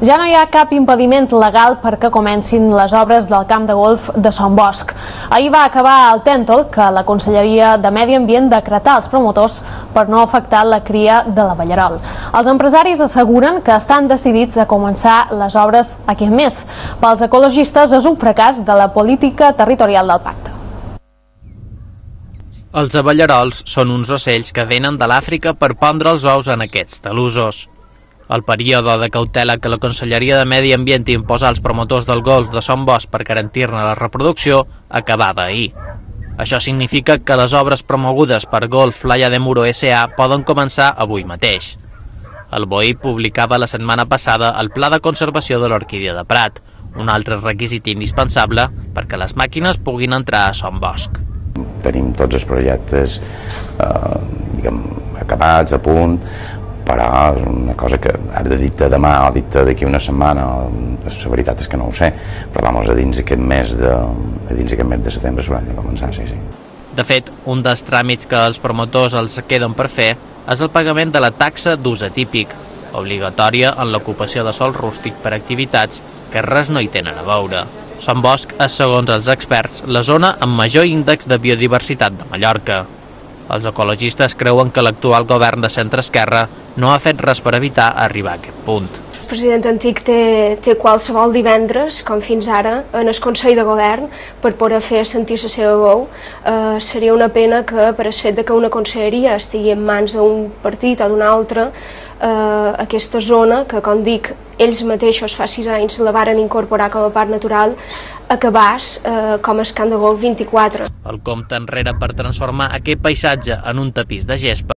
Ja no hi ha cap impediment legal perquè comencin les obres del camp de golf de Son Bosc. Ahir va acabar el tèntol que la Conselleria de Medi Ambient decretà als promotors per no afectar la cria de l'avellarol. Els empresaris asseguren que estan decidits a començar les obres aquí en més. Pels ecologistes és un fracàs de la política territorial del pacte. Els abellarols són uns ocells que venen de l'Àfrica per pondre els ous en aquests talussos. El període de cautela que la Conselleria de Medi Ambient imposa als promotors del golf de Son Bosc per garantir-ne la reproducció acabava ahir. Això significa que les obres promogudes per Golf Playa de Muro S.A. poden començar avui mateix. El BOI publicava la setmana passada el Pla de Conservació de l'Orquídia de Prat, un altre requisit indispensable perquè les màquines puguin entrar a Son Bosc. Tenim tots els projectes acabats, a punt, però és una cosa que ara dit demà o dit d'aquí una setmana, la veritat és que no ho sé, però a dins aquest mes de setembre s'hauran de començar, sí. De fet, un dels tràmits que els promotors els queden per fer és el pagament de la taxa d'ús atípic, obligatòria en l'ocupació de sòl rústic per activitats que res no hi tenen a veure. Son Bosc és, segons els experts, la zona amb major índex de biodiversitat de Mallorca. Els ecologistes creuen que l'actual govern de centre-esquerra no ha fet res per evitar arribar a aquest punt. El president antic té qualsevol divendres, com fins ara, en el Consell de Govern per poder fer sentir la seva veu. Seria una pena que per el fet que una conselleria estigui en mans d'un partit o d'un altre, aquesta zona, que com dic, ells mateixos fa 6 anys la varen incorporar com a parc natural, acabàs com el camp de golf 24. El compte enrere per transformar aquest paisatge en un tapís de gespa